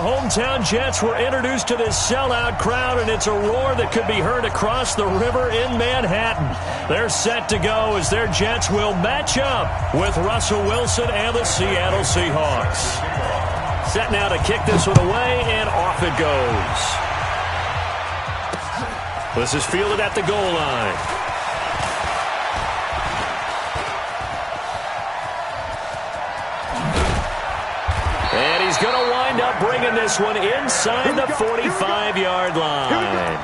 hometown Jets were introduced to this sellout crowd, and it's a roar that could be heard across the river in Manhattan. They're set to go as their Jets will match up with Russell Wilson and the Seattle Seahawks. Set now to kick this one away, and off it goes. This is fielded at the goal line. And he's going to wind up bringing this one inside the 45-yard line.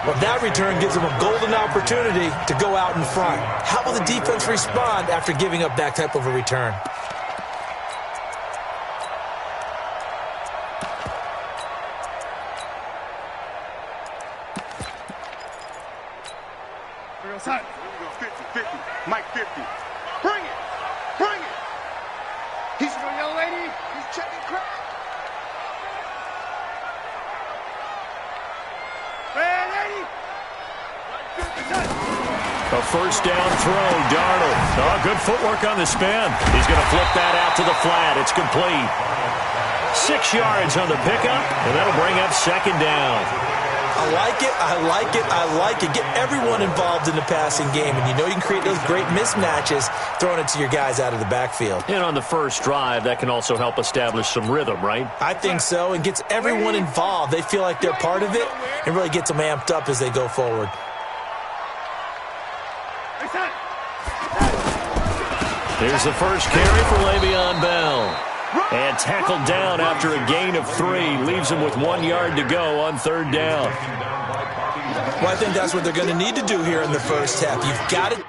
Well, that return gives him a golden opportunity to go out in front. How will the defense respond after giving up that type of a return? Here we go, 50, 50, Mike 50. Bring it, bring it. He's a young lady, he's checking crack. Man, 80. A first down throw, Darnold. Oh, good footwork on the spin. He's going to flip that out to the flat. It's complete. 6 yards on the pickup, and that'll bring up second down. I like it, I like it, I like it. Get everyone involved in the passing game, and you know you can create those great mismatches throwing it to your guys out of the backfield. And on the first drive, that can also help establish some rhythm, right? I think so, and gets everyone involved. They feel like they're part of it, and really gets them amped up as they go forward. Here's the first carry for Le'Veon Bell. And tackled down after a gain of 3. Leaves him with 1 yard to go on third down. Well, I think that's what they're going to need to do here in the first half. You've got to...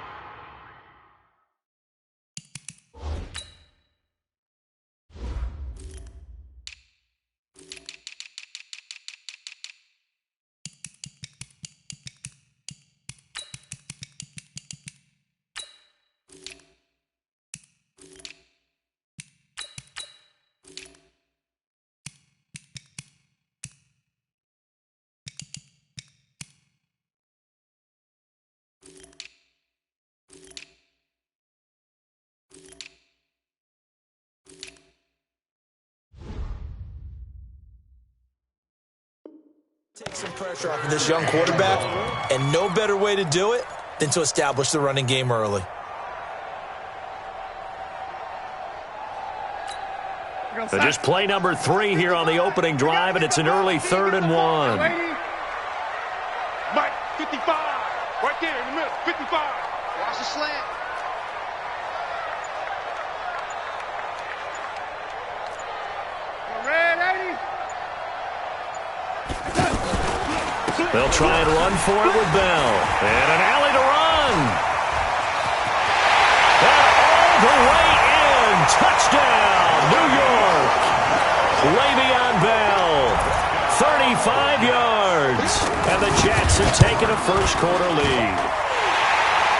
Take some pressure off of this young quarterback, and no better way to do it than to establish the running game early. So just play number 3 here on the opening drive, and it's an early 3rd and 1. Mike, 55, right there in the middle, 55. Watch the slant. Red 80. They'll try and run for it with Bell. And an alley to run. And all the way in. Touchdown, New York. Le'Veon Bell, 35 yards. And the Jets have taken a first-quarter lead.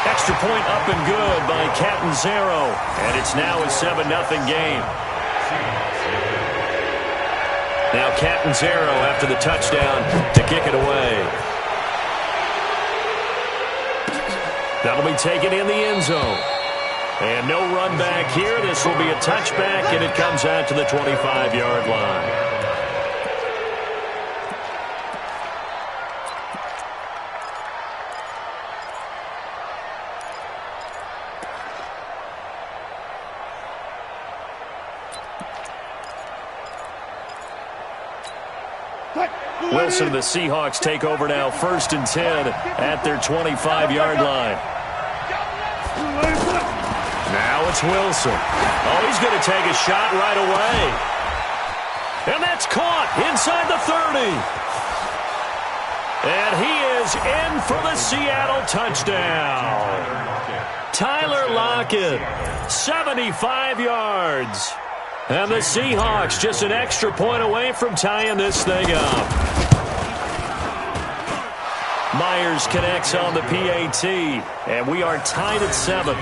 Extra point up and good by Catanzaro. And it's now a 7-0 game. Now Catanzaro after the touchdown to kick it away. That'll be taken in the end zone. And no run back here. This will be a touchback, and it comes out to the 25-yard line. Wilson and the Seahawks take over now, 1st and 10 at their 25-yard line. Now it's Wilson. Oh, he's going to take a shot right away. And that's caught inside the 30. And he is in for the Seattle touchdown. Tyler Lockett, 75 yards. And the Seahawks just an extra point away from tying this thing up. Myers connects on the PAT, and we are tied at 7.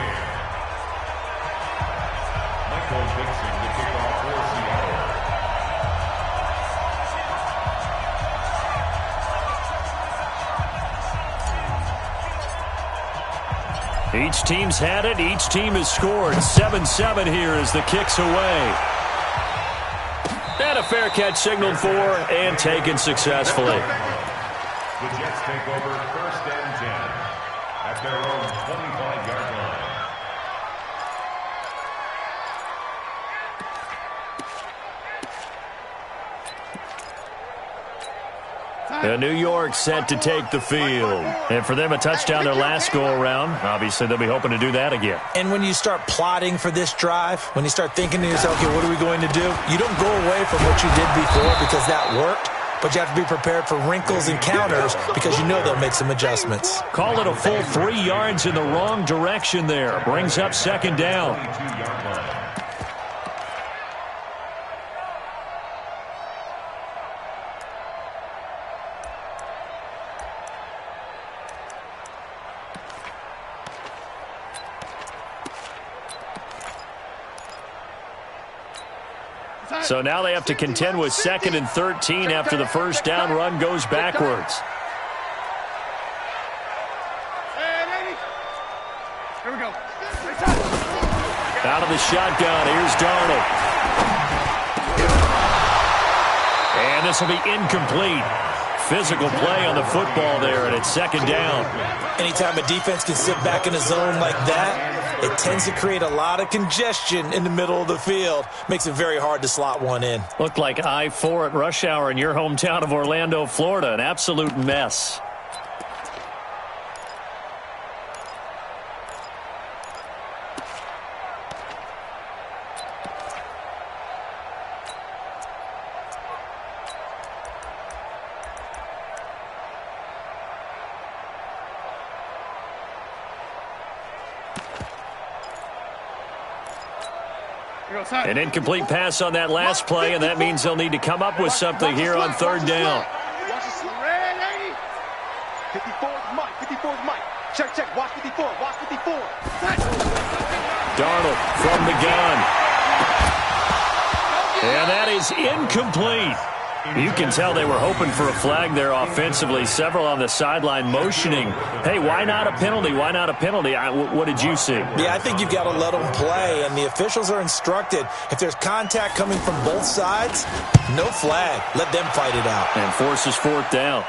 Each team's had it. Each team has scored. 7-7 here as the kick's away. And a a fair catch signaled for and taken successfully. The Jets take over 1st and 10 at their own 25-yard line. New York set to take the field. And for them, a touchdown their last go-around. Obviously, they'll be hoping to do that again. And when you start plotting for this drive, when you start thinking to yourself, okay, what are we going to do? You don't go away from what you did before because that worked. But you have to be prepared for wrinkles and counters because you know they'll make some adjustments. Call it a full 3 yards in the wrong direction there. Brings up 2nd down. So now they have to contend with 2nd and 13 after the first down run goes backwards. Here we go. Out of the shotgun, here's Darnold. And this will be incomplete. Physical play on the football there, and it's 2nd down. Anytime a defense can sit back in a zone like that, it tends to create a lot of congestion in the middle of the field. Makes it very hard to slot one in. Looked like I-4 at rush hour in your hometown of Orlando, Florida. An absolute mess. An incomplete pass on that last play, and that means they'll need to come up with something here on 3rd down. 54 is Mike. 54 is Mike. Check. Watch 54. Watch 54. Darnold from the gun. And that is incomplete. You can tell they were hoping for a flag there offensively. Several on the sideline motioning, hey, why not a penalty? Why not a penalty? What did you see? Yeah, I think you've got to let them play, and the officials are instructed. If there's contact coming from both sides, no flag. Let them fight it out. And forces 4th down.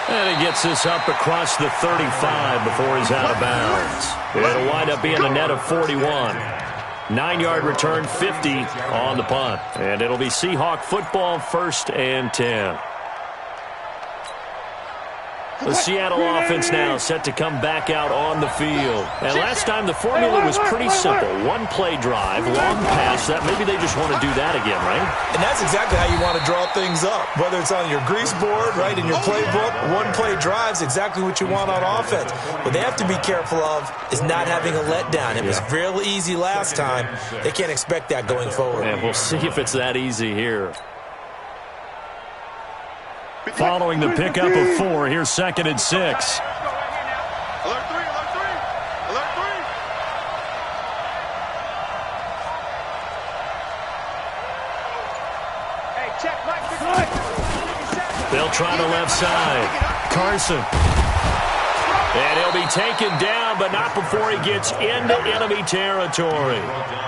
And he gets this up across the 35 before he's out of bounds. It'll wind up being a net of 41. 9-yard return, 50 on the punt. And it'll be Seahawk football, 1st and 10. The Seattle offense now set to come back out on the field. And last time the formula was pretty simple. One-play drive, long pass. That maybe they just want to do that again, right? And that's exactly how you want to draw things up. Whether it's on your grease board, right, in your playbook, one-play drive's exactly what you want on offense. What they have to be careful of is not having a letdown. It was real easy last time. They can't expect that going forward. And we'll see if it's that easy here. Following the pickup of 4, here's 2nd and 6. Alert 3. Hey, check, Mike. They'll try the left side. Carson. And he'll be taken down, but not before he gets into enemy territory.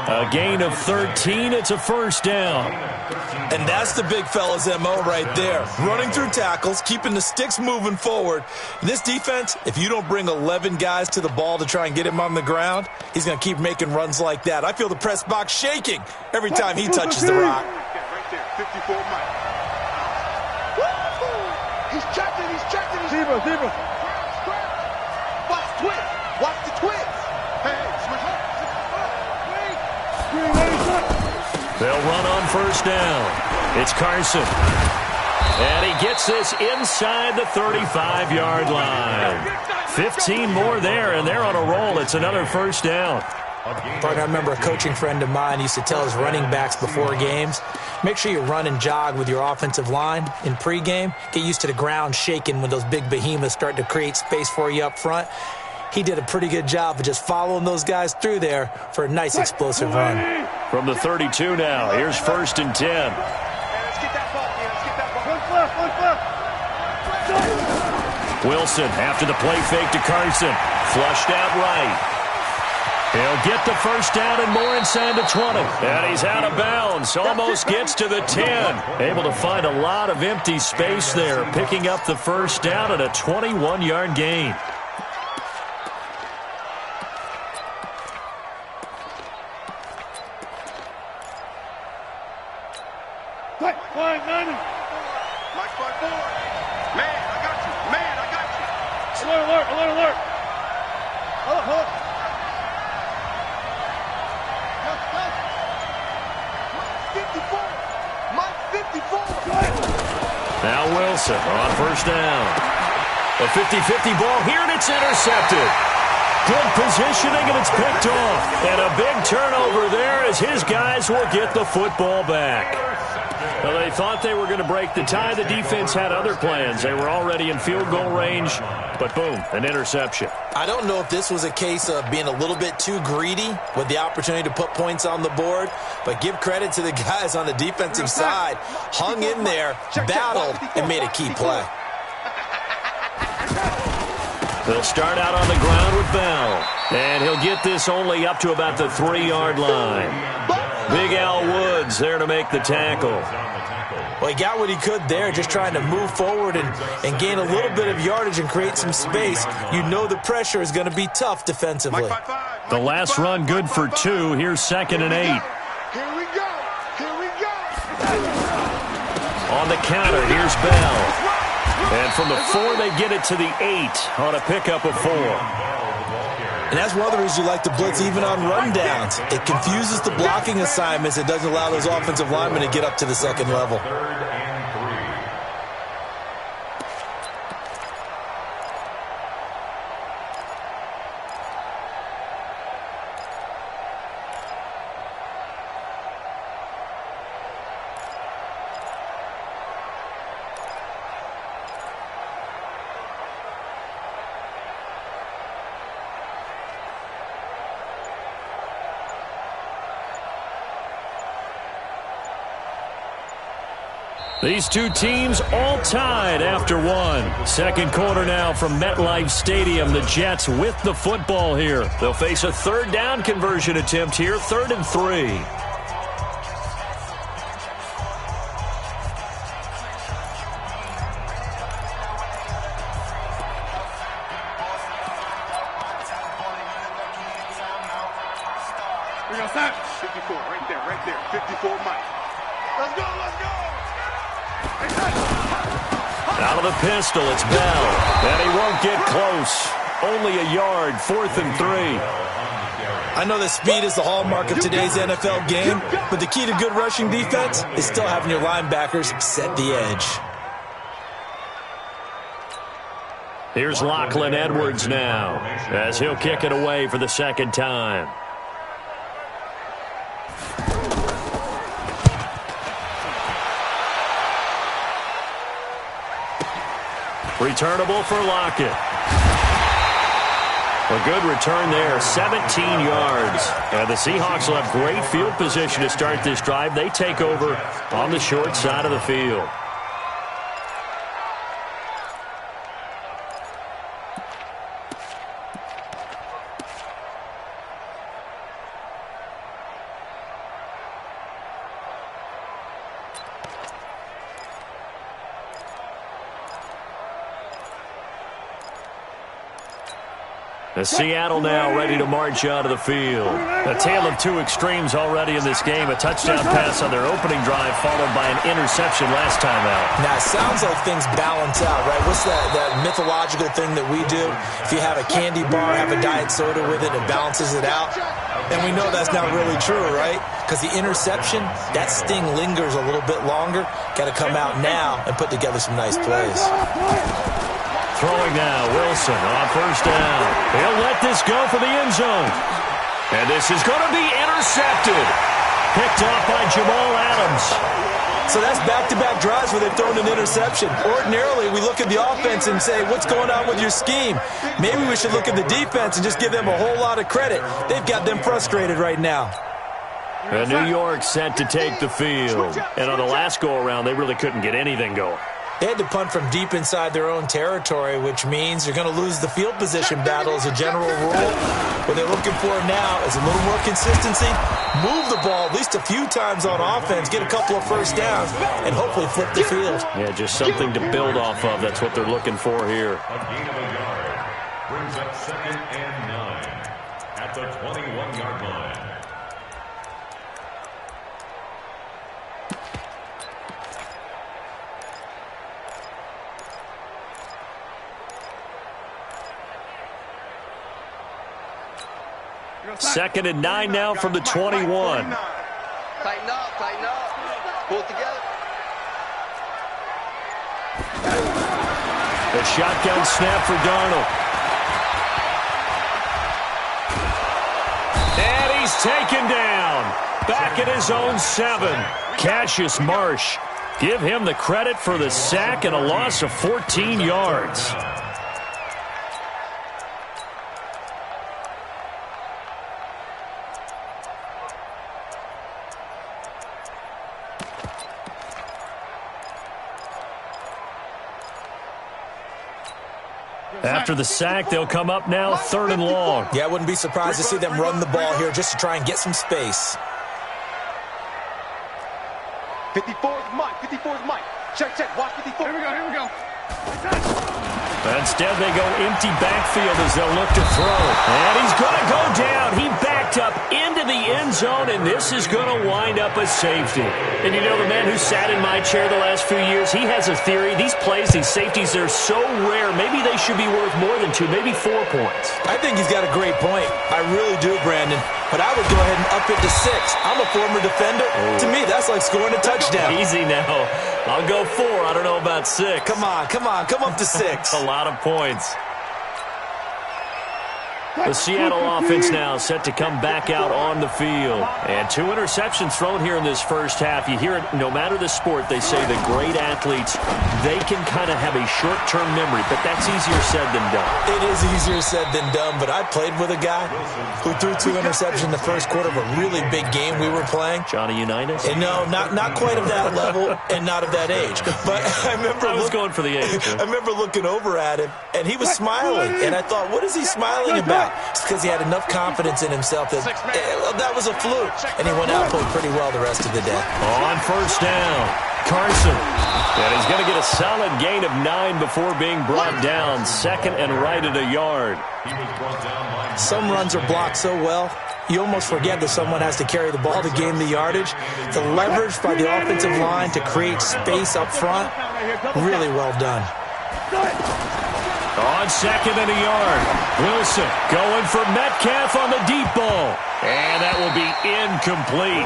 A gain of 13. It's a 1st down. And that's the big fella's MO right there. Running through tackles, keeping the sticks moving forward. This defense, if you don't bring 11 guys to the ball to try and get him on the ground, he's going to keep making runs like that. I feel the press box shaking every time he touches the rock. Right there, 54 Mike. He's checking. Zebra. Watch the twins. Hey, switch up. They'll run on 1st down. It's Carson. And he gets this inside the 35-yard line. 15 more there, and they're on a roll. It's another 1st down. I remember a coaching friend of mine used to tell his running backs before games, make sure you run and jog with your offensive line in pregame. Get used to the ground shaking when those big behemoths start to create space for you up front. He did a pretty good job of just following those guys through there for a nice explosive run. From the 32 now, here's 1st and 10. Hey, let's get that ball. Wilson after the play fake to Carson. Flushed out right. He'll get the first down and more inside the 20. And he's out of bounds. Almost gets to the 10. Able to find a lot of empty space there, picking up the first down at a 21-yard gain. Alert. Hold up. Mike 54. Now Wilson on first down. A 50-50 ball here, and it's intercepted. Good positioning, and it's picked off. And a big turnover there as his guys will get the football back. Well, they thought they were going to break the tie. The defense had other plans. They were already in field goal range, but boom, an interception. I don't know if this was a case of being a little bit too greedy with the opportunity to put points on the board, but give credit to the guys on the defensive side. Hung in there, battled, and made a key play. They'll start out on the ground with Bell, and he'll get this only up to about the 3-yard line. Big Al Woods there to make the tackle. Well, he got what he could there, just trying to move forward and gain a little bit of yardage and create some space. You know the pressure is going to be tough defensively. The last run good for 2. Here's 2nd and 8. Here we go. On the counter, here's Bell. And from the 4, they get it to the 8 on a pickup of 4. And that's one of the reasons you like to blitz even on rundowns. It confuses the blocking assignments. It doesn't allow those offensive linemen to get up to the second level. These two teams all tied after 1. Second quarter now from MetLife Stadium. The Jets with the football here. They'll face a third down conversion attempt here, 3rd and 3. Right there. 54 Mike. Let's go. Out of the pistol, it's Bell. And he won't get close. Only a yard, 4th and 3. I know that speed is the hallmark of today's NFL game, but the key to good rushing defense is still having your linebackers set the edge. Here's Lachlan Edwards now, as he'll kick it away for the second time. Returnable for Lockett. A good return there, 17 yards. And the Seahawks will have great field position to start this drive. They take over on the short side of the field. Seattle now ready to march out of the field. A tale of two extremes already in this game. A touchdown pass on their opening drive followed by an interception last time out. Now, it sounds like things balance out, right? What's that mythological thing that we do? If you have a candy bar, have a diet soda with it, it balances it out. And we know that's not really true, right? Because the interception, that sting lingers a little bit longer. Got to come out now and put together some nice plays. Throwing now, Wilson on first down. He'll let this go for the end zone. And this is going to be intercepted. Picked off by Jamal Adams. So that's back-to-back drives where they've thrown an interception. Ordinarily, we look at the offense and say, what's going on with your scheme? Maybe we should look at the defense and just give them a whole lot of credit. They've got them frustrated right now. And New York set to take the field. And on the last go-around, they really couldn't get anything going. They had to punt from deep inside their own territory, which means you're going to lose the field position battle as a general rule. What they're looking for now is a little more consistency, move the ball at least a few times on offense, get a couple of first downs, and hopefully flip the field. Yeah, just something to build off of. That's what they're looking for here. A gain of a yard brings up 2nd and 9 at the 21-yard line. Second and 9 now from the 21. Tighten up, tighten up. Pull it together. The shotgun snap for Darnold. And he's taken down. Back at his own 7. Cassius Marsh. Give him the credit for the sack and a loss of 14 yards. After the sack, they'll come up now 3rd and long. Yeah, I wouldn't be surprised to see them run the ball here just to try and get some space. 54 is Mike. 54 is Mike. Check, check. Watch 54. Here we go, here we go. Instead, they go empty backfield as they'll look to throw. And he's going to go down. He backed up into the end zone, and this is going to wind up a safety. And you know, the man who sat in my chair the last few years, he has a theory. These plays, these safeties, they're so rare. Maybe they should be worth more than 2, maybe 4 points. I think he's got a great point. I really do, Brandon. But I would go ahead and up it to 6. I'm a former defender. To me, that's like scoring a touchdown. Easy now. I'll go 4. I don't know about 6. Come on. Come up to 6. A lot of points. The Seattle offense now set to come back out on the field. And 2 interceptions thrown here in this first half. You hear it, no matter the sport, they say the great athletes, they can kind of have a short-term memory, but that's easier said than done. It is easier said than done, but I played with a guy who threw 2 interceptions in the first quarter of a really big game we were playing. Johnny Unitas? And no, not quite of that level and not of that age. But I was going for the age. I remember looking over at him, and he was smiling. And I thought, what is he smiling about? It's because he had enough confidence in himself that that was a fluke. And he went out and played pretty well the rest of the day. On first down, Carson. And he's going to get a solid gain of 9 before being brought down. 2nd and right at a yard. Some runs are blocked so well, you almost forget that someone has to carry the ball to gain the yardage. The leverage by the offensive line to create space up front, really well done. On 2nd and a yard, Wilson going for Metcalf on the deep ball. And that will be incomplete.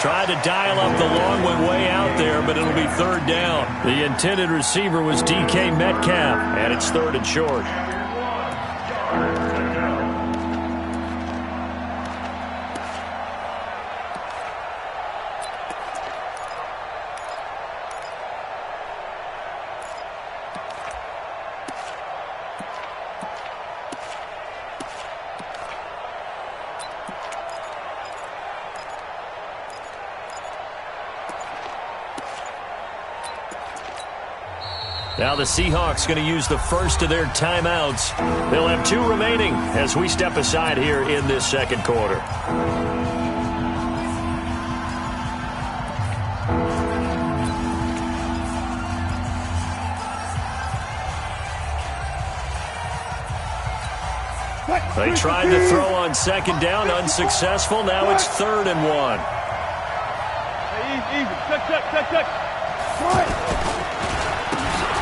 Tried to dial up the long one way out there, but it'll be 3rd down. The intended receiver was DK Metcalf, and it's 3rd and short. Now the Seahawks going to use the first of their timeouts. They'll have 2 remaining as we step aside here in this second quarter. They tried to throw on 2nd down, unsuccessful. Now it's 3rd and 1.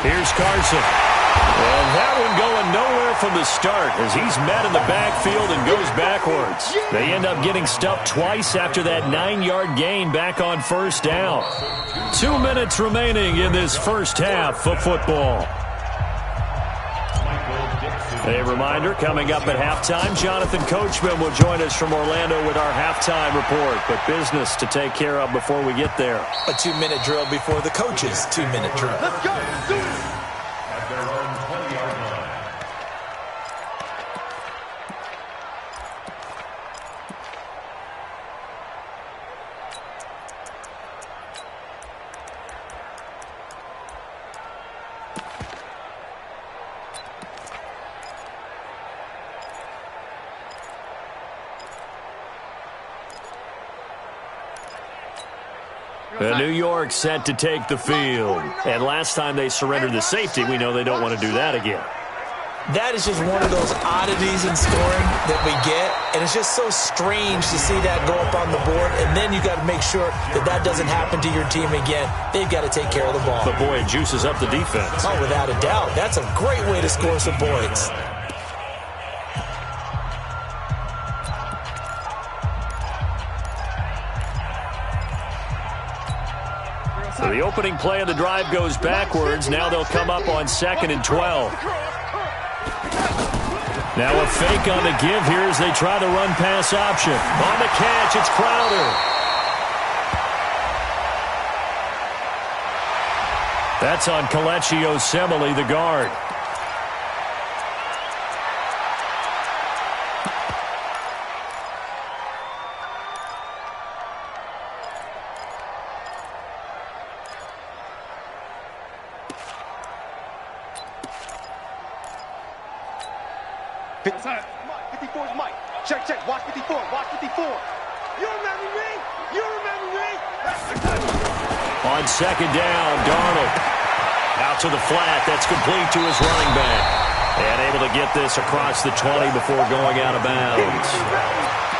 Here's Carson. And that one going nowhere from the start as he's met in the backfield and goes backwards. They end up getting stuffed twice after that 9-yard gain back on first down. 2 minutes remaining in this first half of football. A reminder, coming up at halftime, Jonathan Coachman will join us from Orlando with our halftime report. But business to take care of before we get there. A 2-minute drill before the coach's 2-minute drill. Let's go. Do it. At their own 20-yard line. And New York set to take the field. And last time they surrendered the safety, we know they don't want to do that again. That is just one of those oddities in scoring that we get, and it's just so strange to see that go up on the board, and then you got to make sure that that doesn't happen to your team again. They've got to take care of the ball. But, boy, it juices up the defense. Oh, without a doubt. That's a great way to score some points. So the opening play of the drive goes backwards. Now they'll come up on 2nd and 12. Now a fake on the give here as they try the run-pass option. On the catch, it's Crowder. That's on MaddenChseMe's, the guard. Mike. Check. Watch 54. You remember me? On 2nd down, Darnold. Out to the flat. That's complete to his running back. And able to get this across the 20 before going out of bounds.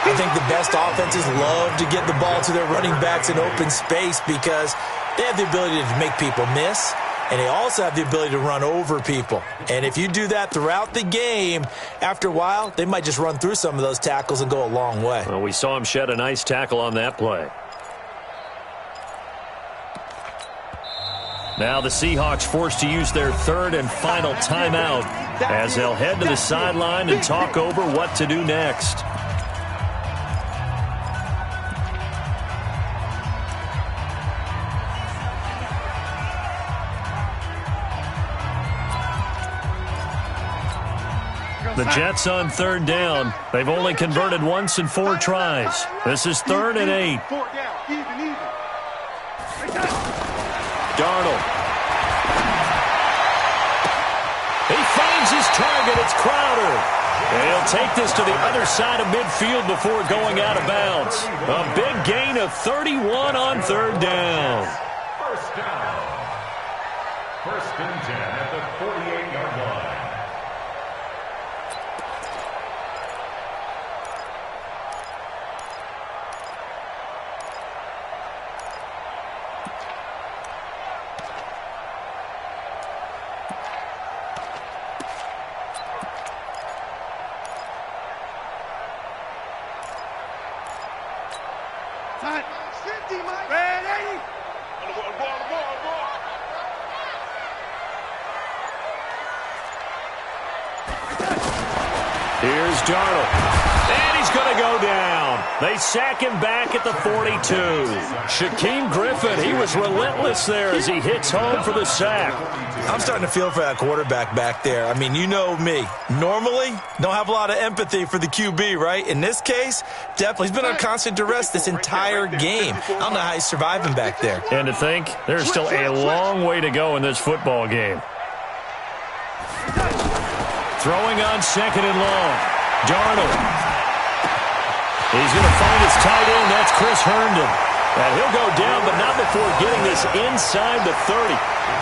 I think the best offenses love to get the ball to their running backs in open space because they have the ability to make people miss. And they also have the ability to run over people. And if you do that throughout the game, after a while, they might just run through some of those tackles and go a long way. Well, we saw him shed a nice tackle on that play. Now the Seahawks forced to use their 3rd and final timeout as they'll head to the sideline and talk over what to do next. The Jets on 3rd down. They've only converted once in 4 tries. This is 3rd and 8. 4 down. Even. Darnold. He finds his target. It's Crowder. And he'll take this to the other side of midfield before going out of bounds. A big gain of 31 on 3rd down. First down. 1st and 10 at the 48-yard line. Time. 50, Mike. Ready? Ball. Here's Darnold. And he's going to go down. They sack him back at the 42. Shaquem Griffin, he was relentless there as he hits home for the sack. I'm starting to feel for that quarterback back there. I mean, you know me. Normally, don't have a lot of empathy for the QB, right? In this case, definitely. He's been on constant duress this entire game. I don't know how he's surviving back there. And to think, there's still a long way to go in this football game. Throwing on 2nd and long. Darnold. He's going to find his tight end. That's Chris Herndon. And he'll go down, but not before getting this inside the 30.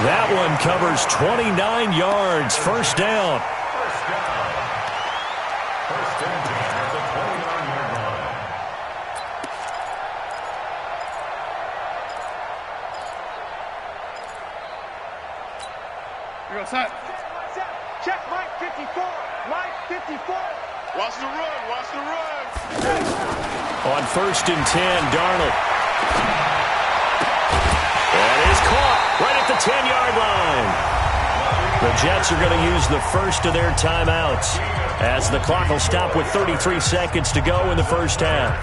That one covers 29 yards. First down. First and 10 at the 29-yard line. Here goes Hut. Check Mike 54. Mike 54. Watch the run. On 1st and 10, Darnold. That is caught right at the 10-yard line. The Jets are going to use the first of their timeouts as the clock will stop with 33 seconds to go in the first half.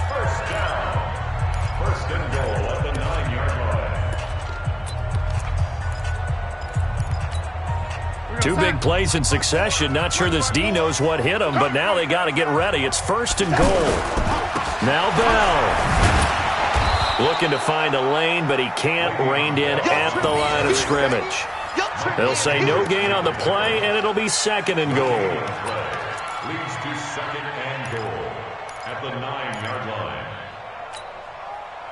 First down. 1st and goal at the 9-yard line. 2 big plays in succession. Not sure this D knows what hit him, but now they got to get ready. It's 1st and goal. Now Bell. Looking to find a lane, but he can't. Reined in at the line of scrimmage. They'll say no gain on the play, and it'll be 2nd and goal. Leads to 2nd and goal at the 9-yard line.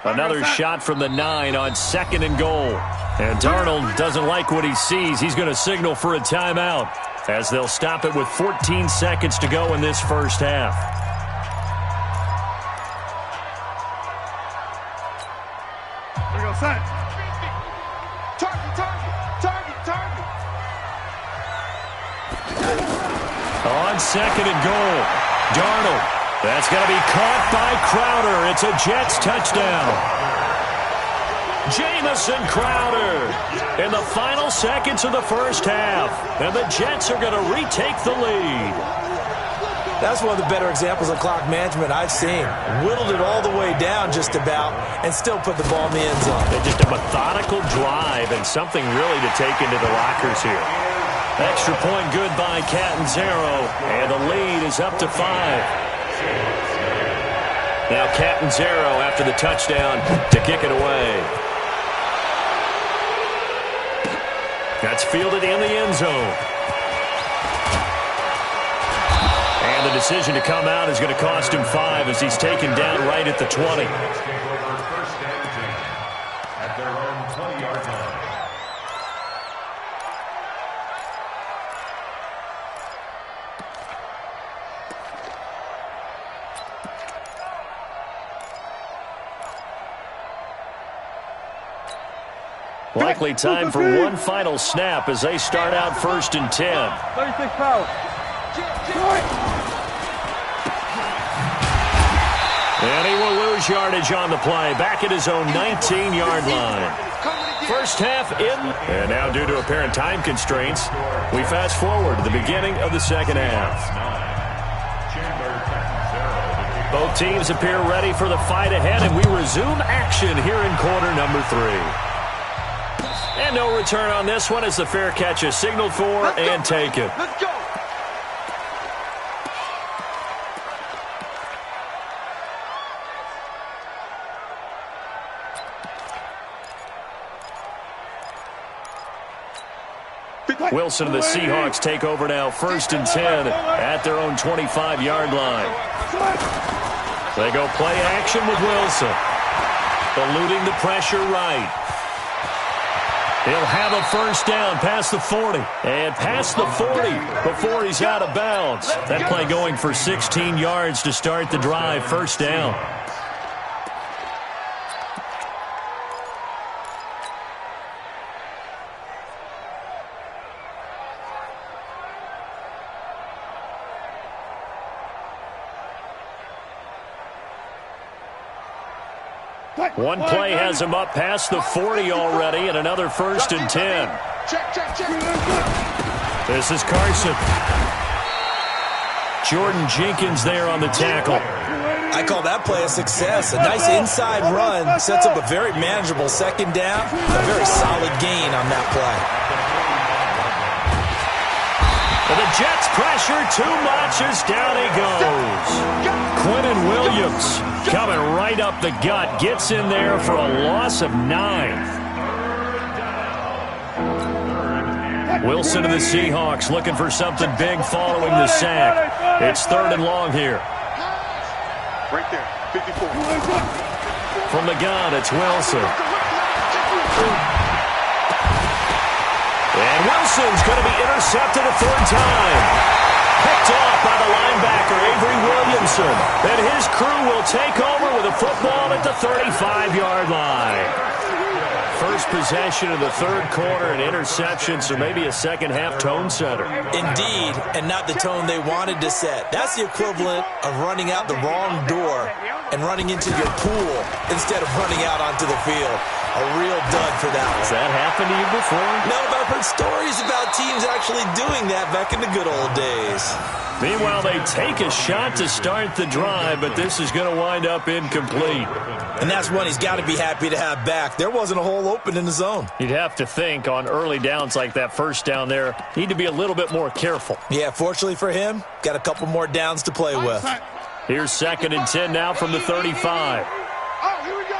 Another shot from the 9 on 2nd and goal. And Darnold doesn't like what he sees. He's going to signal for a timeout as they'll stop it with 14 seconds to go in this first half. Here we go, son. Target. On 2nd and goal, Darnold. That's going to be caught by Crowder. It's a Jets touchdown. Jamison Crowder in the final seconds of the first half. And the Jets are going to retake the lead. That's one of the better examples of clock management I've seen. Whittled it all the way down just about and still put the ball in the end zone. And just a methodical drive and something really to take into the lockers here. Extra point good by Catanzaro. And the lead is up to 5. Now Catanzaro after the touchdown to kick it away. That's fielded in the end zone. And the decision to come out is going to cost him 5 as he's taken down right at the 20. At their own 20-yard line. Likely time for one final snap as they start out 1st and 10. 36 foul. And he will lose yardage on the play. Back at his own 19-yard line. First half in. And now due to apparent time constraints, we fast forward to the beginning of the second half. Both teams appear ready for the fight ahead, and we resume action here in quarter number 3. And no return on this one as the fair catch is signaled for and taken. Let's go. Wilson and the Seahawks take over now 1st and 10 at their own 25-yard line. They go play action with Wilson. Eluding the pressure right. He'll have a first down past the 40. And past the 40 before he's out of bounds. That play going for 16 yards to start the drive. First down. One play has him up past the 40 already, and another 1st and 10. Check. This is Carson. Jordan Jenkins there on the tackle. I call that play a success. A nice inside run sets up a very manageable second down. A very solid gain on that play. And the Jets pressure too much as down he goes. Quinnen Williams coming right up the gut. Gets in there for a loss of 9. Wilson to the Seahawks looking for something big following the sack. It's 3rd and long here. Right there, 54. From the gun, it's Wilson. And Wilson's going to be intercepted a 3rd time. Picked off by the linebacker, Avery Williamson. And his crew will take over with a football at the 35-yard line. First possession of the 3rd quarter, an interception, so maybe a second-half tone setter. Indeed, and not the tone they wanted to set. That's the equivalent of running out the wrong door and running into your pool instead of running out onto the field. A real dud for that one. Has that happened to you before? No, but I've heard stories about teams actually doing that back in the good old days. Meanwhile, they take a shot to start the drive, but this is going to wind up incomplete. And that's one he's got to be happy to have back. There wasn't a hole open in the zone. You'd have to think on early downs like that first down there, need to be a little bit more careful. Yeah, fortunately for him, got a couple more downs to play with. Here's 2nd and 10 now from the 35. Oh, here we go.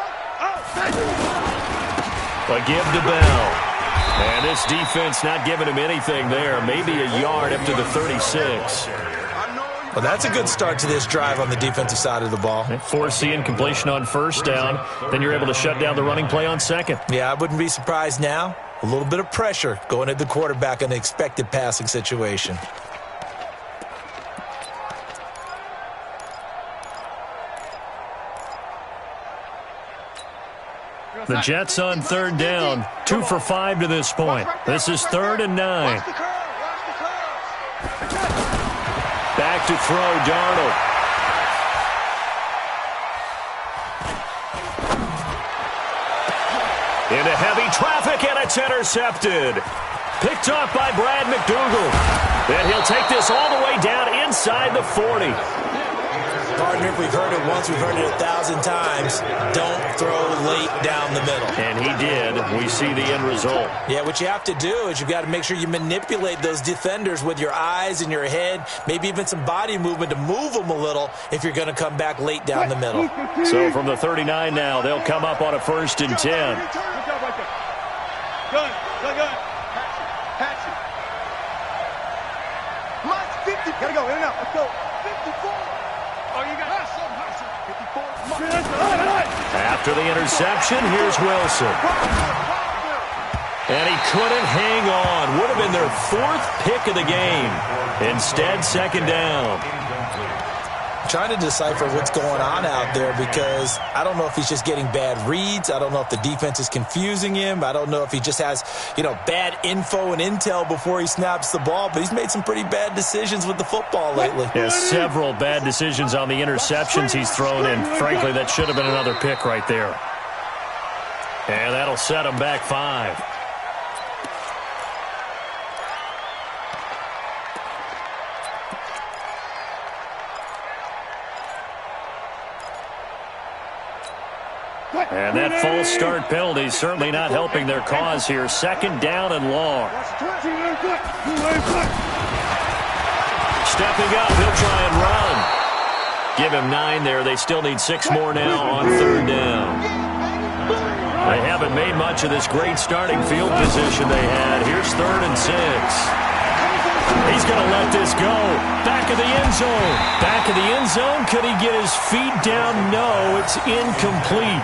A give to Bell. And this defense not giving him anything there. Maybe a yard up to the 36. Well, that's a good start to this drive on the defensive side of the ball. Force the incompletion on first down. Then you're able to shut down the running play on second. Yeah, I wouldn't be surprised now. A little bit of pressure going at the quarterback in the expected passing situation. The Jets on third down. 2 for 5 to this point. This is 3rd and 9. Back to throw, Darnold. Into heavy traffic, and it's intercepted. Picked off by Brad McDougal. And he'll take this all the way down inside the 40. Partner, if we've heard it once, we've heard it 1,000 times. Don't throw late down the middle. And he did. We see the end result. Yeah, what you have to do is you've got to make sure you manipulate those defenders with your eyes and your head, maybe even some body movement to move them a little if you're going to come back late down the middle. So from the 39 now, they'll come up on a 1st and 10. Good job right there. Good. Patch it. Mike, 50. Gotta go. In and out. Let's go. 54. Oh, you got it. 54. After the interception, here's Wilson. And he couldn't hang on. Would have been their 4th pick of the game. Instead, 2nd down. Trying to decipher what's going on out there because I don't know if he's just getting bad reads. I don't know if the defense is confusing him. I don't know if he just has, bad info and intel before he snaps the ball. But he's made some pretty bad decisions with the football lately. Yeah, several bad decisions on the interceptions he's thrown in. Frankly, that should have been another pick right there. And that'll set him back 5. And that false start penalty is certainly not helping their cause here. 2nd down and long. Stepping up, he'll try and run. Give him 9 there. They still need 6 more now on 3rd down. They haven't made much of this great starting field position they had. Here's 3rd and 6. He's going to let this go. Back of the end zone. Back of the end zone. Could he get his feet down? No, it's incomplete.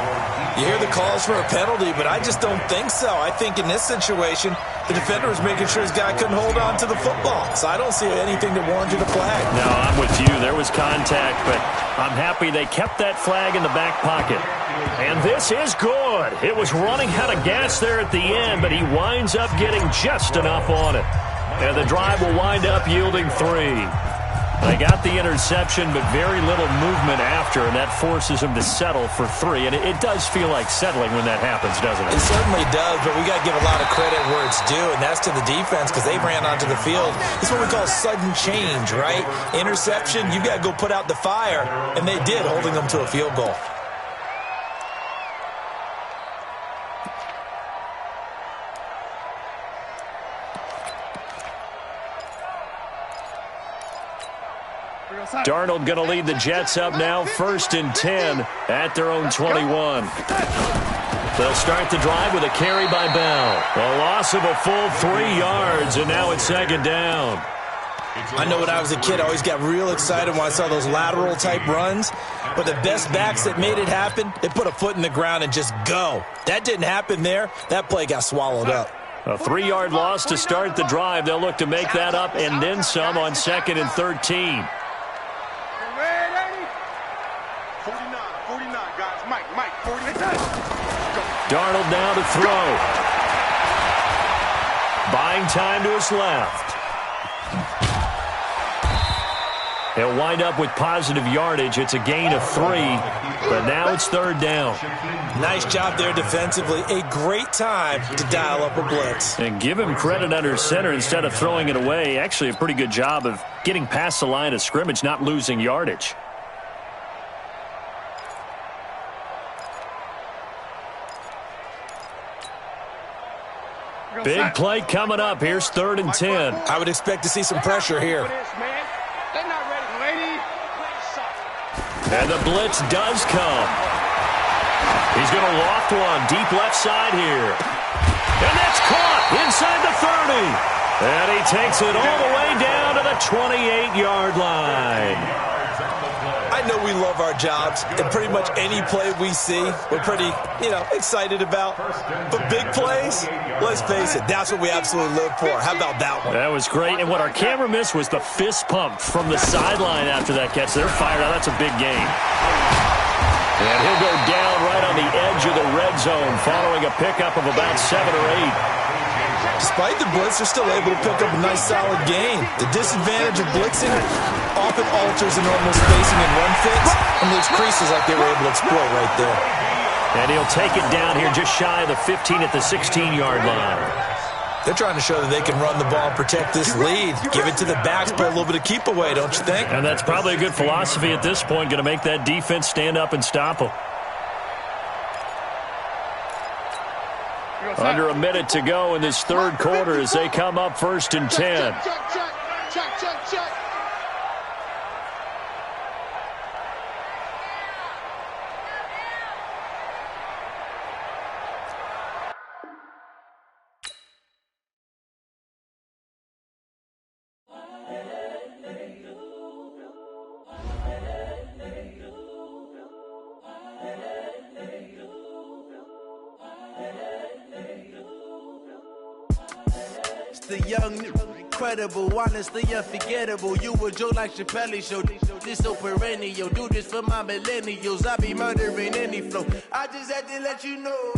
You hear the calls for a penalty, but I just don't think so. I think in this situation, the defender was making sure his guy couldn't hold on to the football. So I don't see anything that warranted a flag. No, I'm with you. There was contact, but I'm happy they kept that flag in the back pocket. And this is good. It was running out of gas there at the end, but he winds up getting just enough on it. And the drive will wind up yielding 3. They got the interception, but very little movement after, and that forces him to settle for 3. And it does feel like settling when that happens, doesn't it? It certainly does, but we got to give a lot of credit where it's due, and that's to the defense because they ran onto the field. It's what we call sudden change, right? Interception, you got to go put out the fire, and they did, holding them to a field goal. Darnold going to lead the Jets up now, 1st and 10 at their own 21. They'll start the drive with a carry by Bell. A loss of a full 3 yards, and now it's 2nd down. I know when I was a kid, I always got real excited when I saw those lateral-type runs. But the best backs that made it happen, they put a foot in the ground and just go. That didn't happen there. That play got swallowed up. A 3-yard loss to start the drive. They'll look to make that up and then some on 2nd and 13. 49, guys. Mike, 49. Darnold now to throw. Buying time to his left. He'll wind up with positive yardage. It's a gain of 3, but now it's 3rd down. Nice job there defensively. A great time to dial up a blitz. And give him credit under center instead of throwing it away. Actually, a pretty good job of getting past the line of scrimmage, not losing yardage. Big play coming up. Here's 3rd and 10. I would expect to see some pressure here. And the blitz does come. He's going to loft one deep left side here. And that's caught inside the 30. And he takes it all the way down to the 28-yard line. I know we love our jobs, and pretty much any play we see, we're pretty, excited about. But big plays, let's face it, that's what we absolutely live for. How about that one? That was great, and what our camera missed was the fist pump from the sideline after that catch. They're fired out. That's a big game. And he'll go down right on the edge of the red zone following a pickup of about 7 or 8. Despite the blitz, they're still able to pick up a nice, solid gain. The disadvantage of blitzing often alters the normal spacing and run fits, and those creases like they were able to exploit right there. And he'll take it down here just shy of the 15 at the 16-yard line. They're trying to show that they can run the ball and protect this lead. Give it to the backs, play a little bit of keep away, don't you think? And that's probably a good philosophy at this point, going to make that defense stand up and stop them. Under a minute to go in this third quarter as they come up 1st and 10. Check. The young, incredible, honestly unforgettable. You a Joe like Chappelle show. This so perennial. Do this for my millennials. I be murdering any flow. I just had to let you know.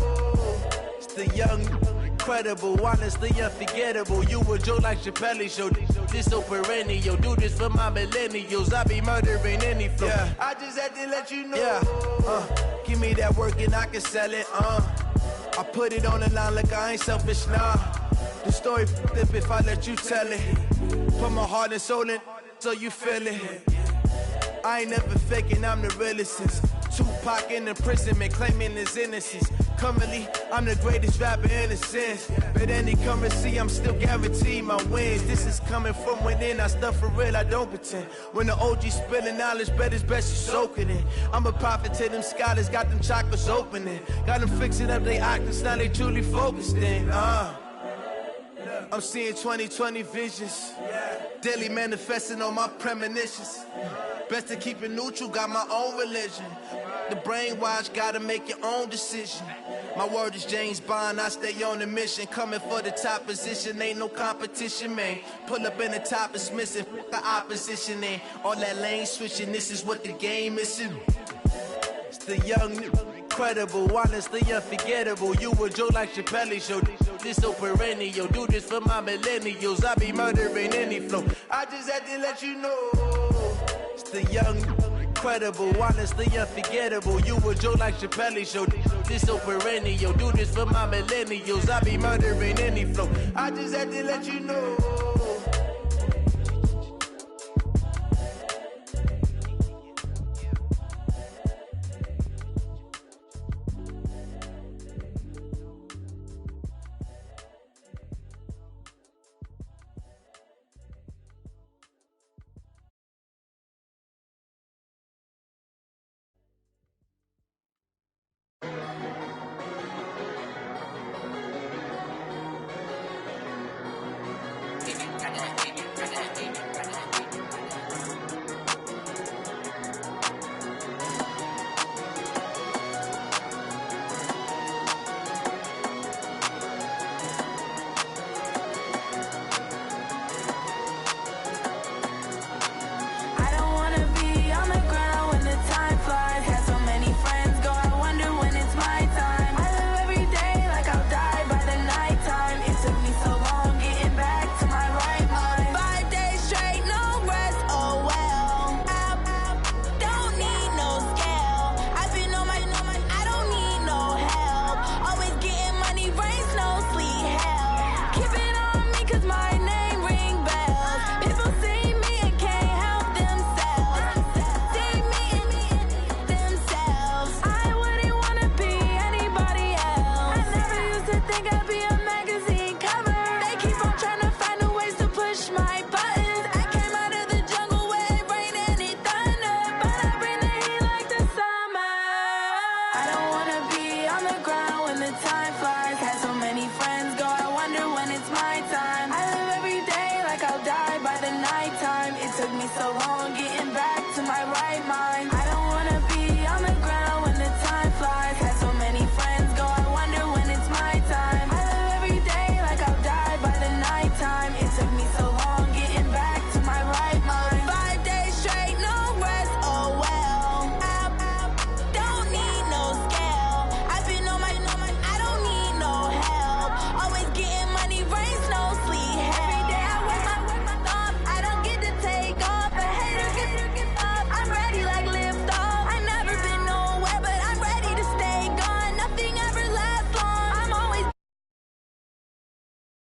It's the young, incredible, honestly unforgettable. You a Joe like Chappelle show. This so perennial. Do this for my millennials. I be murdering any flow. Yeah. I just had to let you know. Yeah. Give me that work and I can sell it. I put it on the line like I ain't selfish, nah. The story flip if I let you tell it. Put my heart and soul in so you feel it. I ain't never faking, I'm the realest since Tupac in imprisonment, claiming his innocence. Currently, I'm the greatest rapper in a sense. But any currency, I'm still guaranteed my wins. This is coming from within, I stuff for real, I don't pretend. When the OG spilling knowledge, bet it's best you soak it in. I'm a prophet to them scholars, got them chakras opening. Got them fixing up they octaves, now they truly focused in. I'm seeing 2020 visions. Daily manifesting on my premonitions. Best to keep it neutral, got my own religion. The brainwash, gotta make your own decision. My word is James Bond, I stay on the mission. Coming for the top position, ain't no competition, man. Pull up in the top, it's missing, the opposition, ain't all that lane switching, this is what the game is. It's the young, incredible, honestly unforgettable. You a Joe like Chappelle show. This so perennial. Do this for my millennials. I be murdering any flow. I just had to let you know. It's the young, incredible, honestly unforgettable. You a Joe like Chappelle show. This so perennial. Do this for my millennials. I be murdering any flow. I just had to let you know.